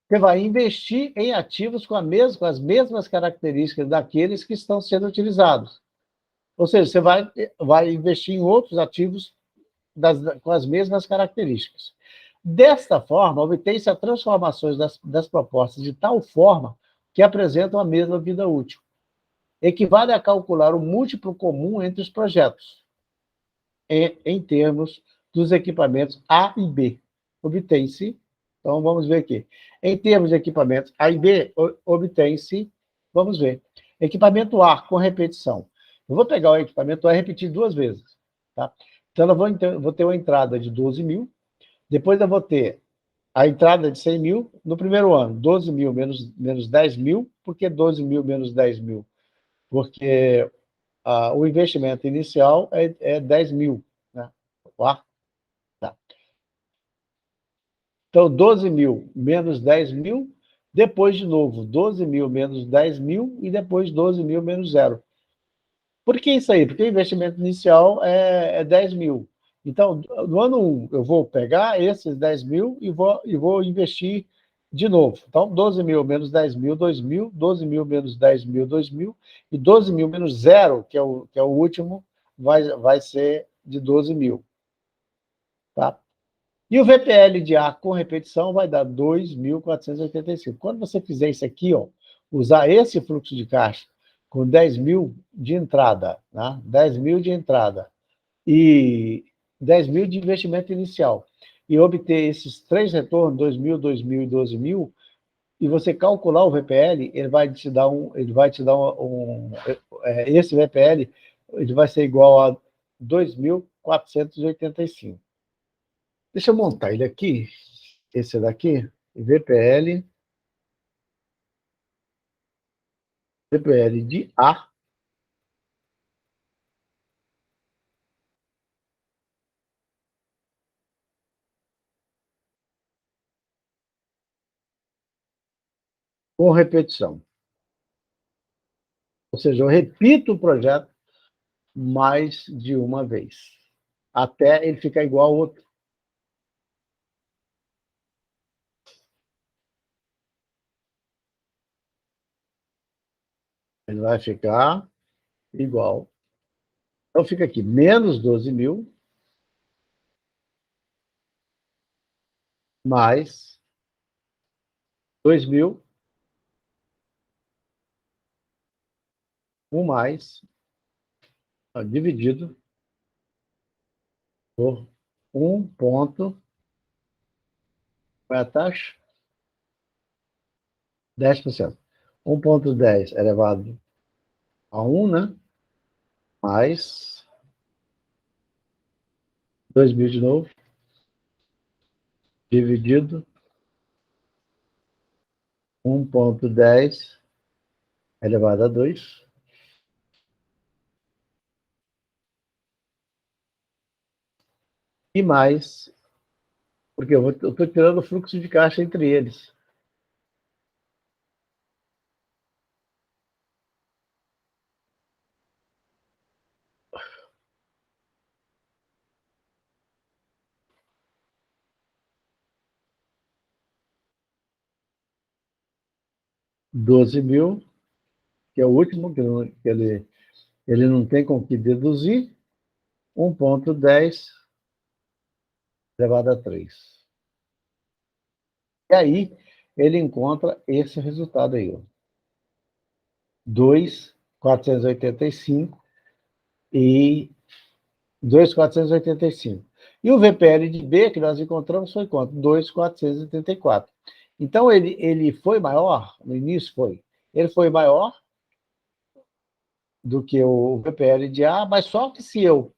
Você vai investir em ativos com as mesmas características daqueles que estão sendo utilizados. Ou seja, você vai investir em outros ativos com as mesmas características. Desta forma, obtém-se a transformações das propostas de tal forma que apresentam a mesma vida útil. Equivale a calcular o múltiplo comum entre os projetos, em termos dos equipamentos A e B. Obtém-se, então vamos ver aqui. Em termos de equipamentos A e B, obtém-se, vamos ver, equipamento A com repetição. Eu vou pegar o equipamento A e repetir 2 vezes. Tá? Então, eu vou ter uma entrada de 12 mil, depois eu vou ter a entrada de 100 mil no primeiro ano, 12 mil menos 10 mil, por que 12 mil menos 10 mil? Porque o investimento inicial é 10 mil. Né? Tá. Então, 12 mil menos 10 mil, depois, de novo, 12 mil menos 10 mil e depois 12 mil menos zero. Por que isso aí? Porque o investimento inicial é 10 mil. Então, no ano 1, eu vou pegar esses 10 mil e vou investir de novo. Então, 12 mil menos 10 mil, 2 mil, 12 mil menos 10 mil, 2 mil, e 12 mil menos zero, que é o último, vai ser de 12 mil. Tá? E o VPL de A com repetição vai dar 2.485. Quando você fizer isso aqui, ó, usar esse fluxo de caixa com 10 mil de entrada, né? 10 mil de entrada e 10 mil de investimento inicial, e obter esses 3 retornos, 2 mil, 2 mil e 12 mil, e você calcular o VPL, esse VPL ele vai ser igual a 2.485. Deixa eu montar ele aqui, esse daqui, VPL de A com repetição. Ou seja, eu repito o projeto mais de uma vez, até ele ficar igual ao outro. Ele vai ficar igual. Então, fica aqui, menos 12 mil, mais 2 mil, 1 mais, dividido por 1 ponto, qual é a taxa? 10%. 1,10 elevado a 1, né? Mais 2.000 de novo, dividido 1,10 elevado a 2. E mais, porque eu estou tirando o fluxo de caixa entre eles. 12.000, que é o último, que ele não tem com que deduzir, 1,10 elevado a 3. E aí, ele encontra esse resultado aí, ó. 2.485 e 2.485. E o VPL de B, que nós encontramos, foi quanto? 2.484. Então, ele foi maior, no início foi. Ele foi maior do que o VPL de A, mas só que se eu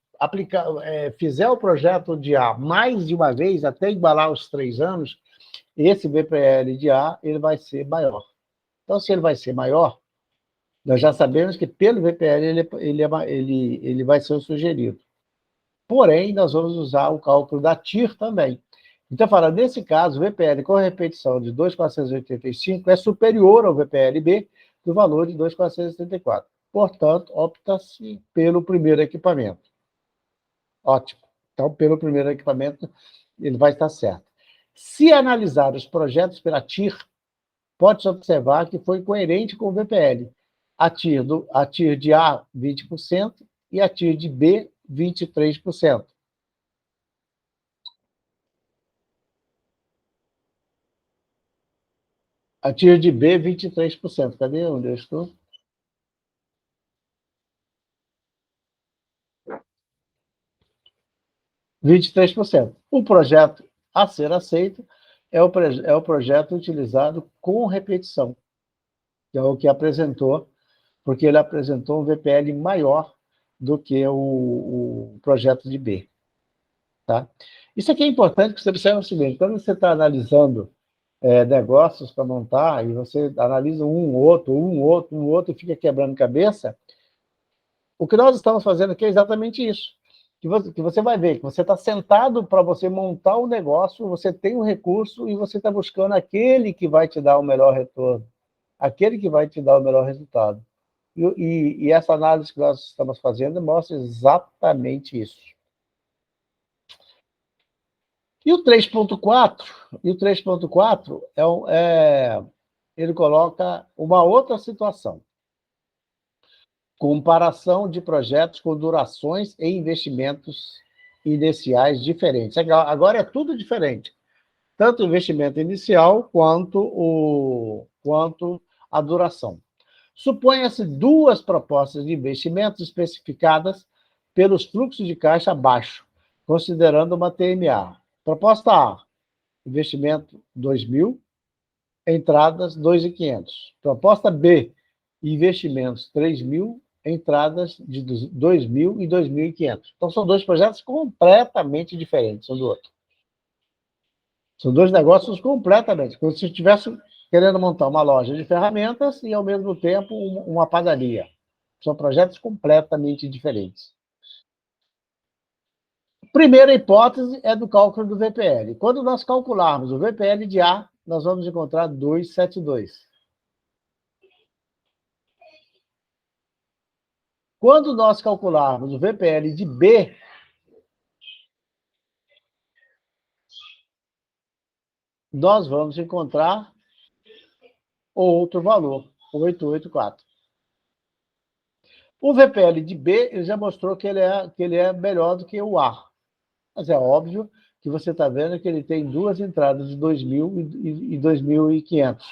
fizer o projeto de A mais de uma vez, até igualar os 3 anos, esse VPL de A ele vai ser maior. Então, se ele vai ser maior, nós já sabemos que pelo VPL ele vai ser o sugerido. Porém, nós vamos usar o cálculo da TIR também. Então, fala, nesse caso, o VPL com repetição de 2.485 é superior ao VPL-B do valor de 2.474. Portanto, opta-se pelo primeiro equipamento. Ótimo. Então, pelo primeiro equipamento, ele vai estar certo. Se analisar os projetos pela TIR, pode-se observar que foi coerente com o VPL. A TIR de A, 20%, e a TIR de B, 23%. A TIR de B, 23%. Cadê onde eu estou? 23%. O projeto a ser aceito é o projeto utilizado com repetição, que é o que apresentou, porque ele apresentou um VPL maior do que o projeto de B. Tá? Isso aqui é importante, porque você observa o seguinte, quando você está analisando negócios para montar, e você analisa um outro, e fica quebrando cabeça, o que nós estamos fazendo aqui é exatamente isso. Que você vai ver, que você está sentado para você montar o negócio, você tem um recurso e você está buscando aquele que vai te dar o melhor retorno, aquele que vai te dar o melhor resultado. E essa análise que nós estamos fazendo mostra exatamente isso. E o 3.4 ele coloca uma outra situação. Comparação de projetos com durações e investimentos iniciais diferentes. Agora é tudo diferente. Tanto o investimento inicial quanto a duração. Suponha-se 2 propostas de investimentos especificadas pelos fluxos de caixa abaixo, considerando uma TMA. Proposta A, investimento 2.000, entradas 2.500. Proposta B, investimentos 3.000, entradas de 2.000 e 2.500. Então, são 2 projetos completamente diferentes um do outro. São 2 negócios completamente, como se estivesse querendo montar uma loja de ferramentas e, ao mesmo tempo, uma padaria. São projetos completamente diferentes. Primeira hipótese é do cálculo do VPL. Quando nós calcularmos o VPL de A, nós vamos encontrar 272. Quando nós calcularmos o VPL de B, nós vamos encontrar outro valor, 884. O VPL de B ele já mostrou que ele é melhor do que o A. Mas é óbvio que você está vendo que ele tem 2 entradas de 2.000 e 2.500,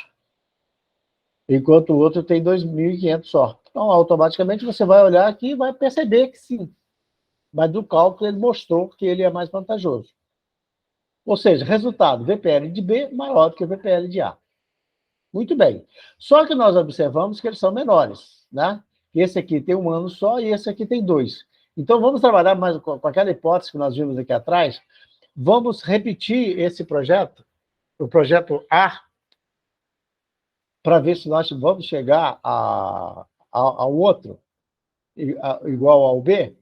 enquanto o outro tem 2.500 só. Então, automaticamente, você vai olhar aqui e vai perceber que sim. Mas do cálculo ele mostrou que ele é mais vantajoso. Ou seja, resultado, VPL de B maior do que o VPL de A. Muito bem. Só que nós observamos que eles são menores, né? Esse aqui tem 1 ano só e esse aqui tem 2. Então, vamos trabalhar mais com aquela hipótese que nós vimos aqui atrás. Vamos repetir esse projeto, o projeto A, para ver se nós vamos chegar ao outro igual ao B.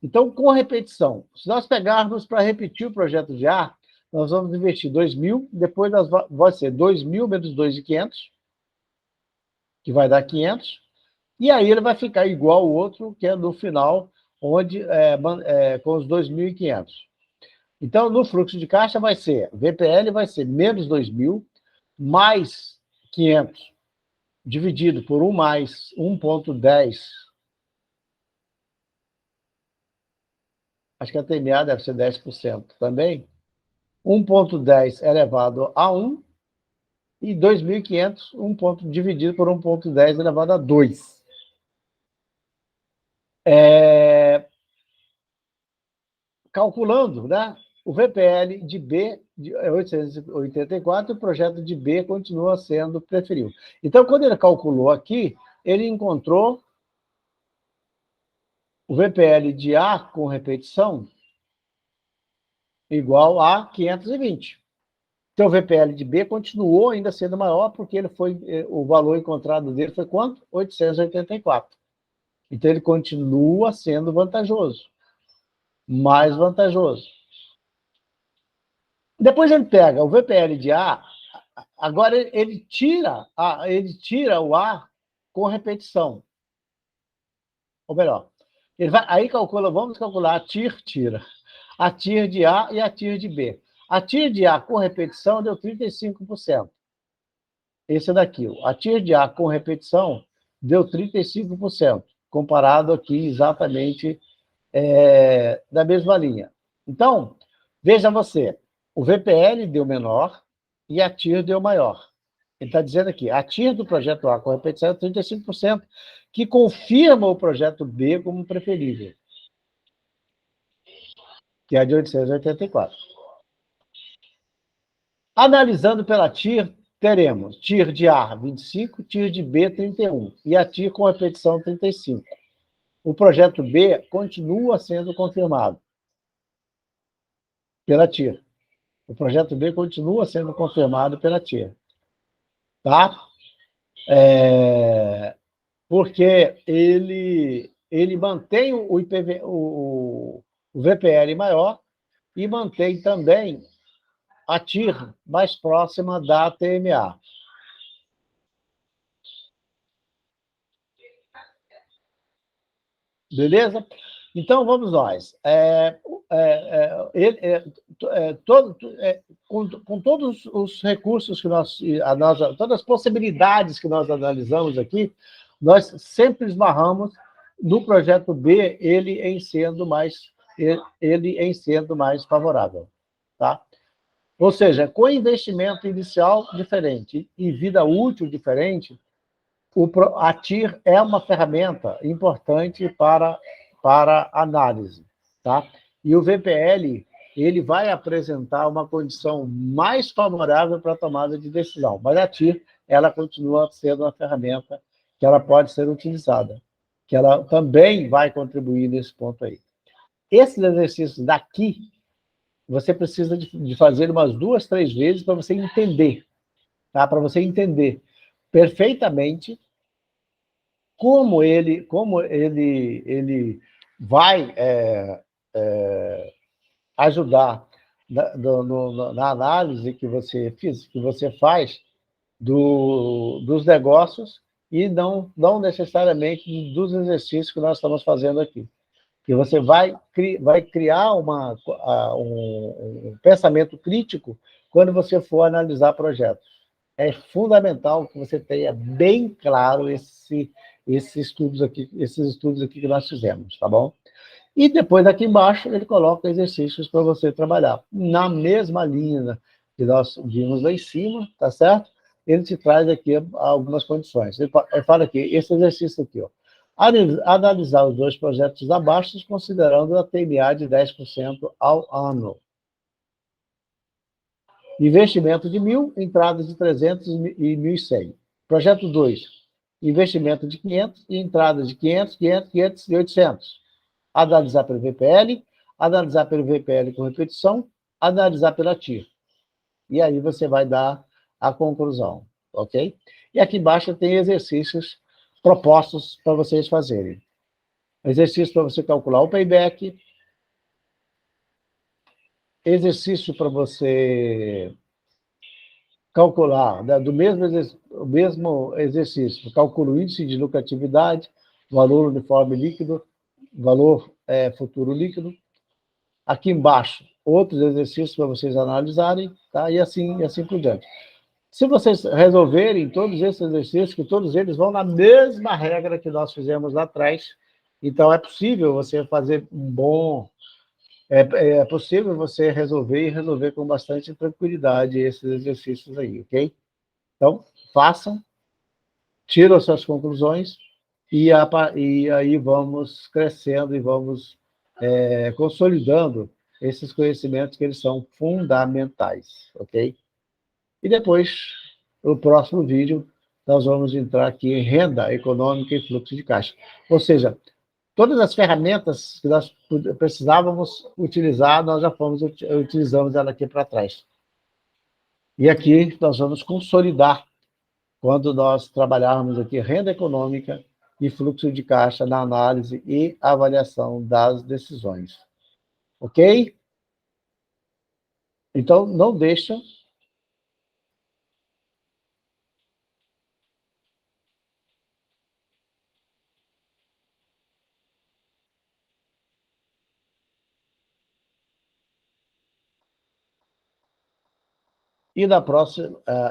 Então, com repetição, se nós pegarmos para repetir o projeto de A, nós vamos investir 2.000, depois vai ser 2.000 menos 2.500, que vai dar 500, e aí ele vai ficar igual ao outro, que é no final, onde com os 2.500. Então, no fluxo de caixa vai ser, VPL vai ser menos 2.000, mais 500, dividido por 1 mais 1,10. Acho que a TMA deve ser 10% também. 1,10 elevado a 1 e 2.500 dividido por 1,10 elevado a 2. Calculando, né? O VPL de B é 884 e o projeto de B continua sendo preferido. Então, quando ele calculou aqui, ele encontrou o VPL de A com repetição igual a 520. Então, o VPL de B continuou ainda sendo maior, porque o valor encontrado dele foi quanto? 884. Então, ele continua sendo vantajoso. Mais vantajoso. Depois ele pega o VPL de A, agora ele tira o A com repetição. Ou melhor, aí vamos calcular a TIR tira. A TIR de A e a TIR de B. A TIR de A com repetição deu 35%. Esse é daqui. A TIR de A com repetição deu 35%, comparado aqui exatamente da mesma linha. Então, veja você, o VPL deu menor e a TIR deu maior. Ele está dizendo aqui, a TIR do projeto A com repetição é 35%, que confirma o projeto B como preferível, que é de 884. Analisando pela TIR, teremos TIR de A 25, TIR de B 31 e a TIR com repetição 35. O projeto B continua sendo confirmado pela TIR. O projeto B continua sendo confirmado pela TIR. Tá? Porque ele mantém o VPL maior e mantém também a TIR mais próxima da TMA. Beleza? Então, vamos nós. Com todos os recursos que todas as possibilidades que nós analisamos aqui, nós sempre esbarramos no projeto B, ele em sendo mais favorável. Tá? Ou seja, com investimento inicial diferente e vida útil diferente, a TIR é uma ferramenta importante para análise. Tá? E o VPL ele vai apresentar uma condição mais favorável para a tomada de decisão. Mas a TIR ela continua sendo uma ferramenta que ela pode ser utilizada, que ela também vai contribuir nesse ponto aí. Esses exercícios daqui, você precisa de fazer umas 2, 3 vezes para você entender, tá? Para você entender perfeitamente como ele vai ajudar na análise que você faz dos negócios e não necessariamente dos exercícios que nós estamos fazendo aqui. Que você vai criar um pensamento crítico quando você for analisar projetos. É fundamental que você tenha bem claro esses estudos aqui que nós fizemos, tá bom? E depois, aqui embaixo, ele coloca exercícios para você trabalhar. Na mesma linha que nós vimos lá em cima, tá certo? Ele te traz aqui algumas condições. Ele fala aqui, esse exercício aqui, ó. Analisar os dois projetos abaixo, considerando a TMA de 10% ao ano. Investimento de 1.000, entradas de 300 e 1.100. Projeto 2, investimento de 500 e entradas de 500, 500, 500 e 800. Analisar pelo VPL, analisar pelo VPL com repetição, analisar pela TIR. E aí você vai dar a conclusão, ok? E aqui embaixo tem exercícios propostos para vocês fazerem. Exercício para você calcular o payback, exercício para você calcular, né, do mesmo exercício, calcula o índice de lucratividade, valor uniforme líquido, valor futuro líquido. Aqui embaixo, outros exercícios para vocês analisarem, tá? E assim por diante. Se vocês resolverem todos esses exercícios, que todos eles vão na mesma regra que nós fizemos lá atrás, então é possível você fazer um bom... É possível você resolver com bastante tranquilidade esses exercícios aí, ok? Então, façam, tiram as suas conclusões e aí vamos crescendo e vamos consolidando esses conhecimentos que eles são fundamentais, ok? E depois, no próximo vídeo, nós vamos entrar aqui em renda econômica e fluxo de caixa. Ou seja, todas as ferramentas que nós precisávamos utilizar, nós já utilizamos ela aqui para trás. E aqui nós vamos consolidar quando nós trabalharmos aqui renda econômica e fluxo de caixa na análise e avaliação das decisões. Ok? Então, não deixa...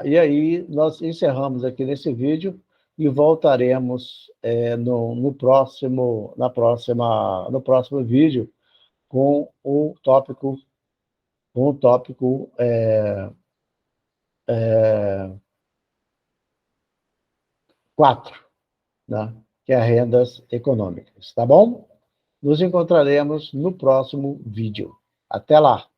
E aí nós encerramos aqui nesse vídeo e voltaremos no próximo vídeo com o tópico 4, né? Que é rendas econômicas, tá bom? Nos encontraremos no próximo vídeo. Até lá!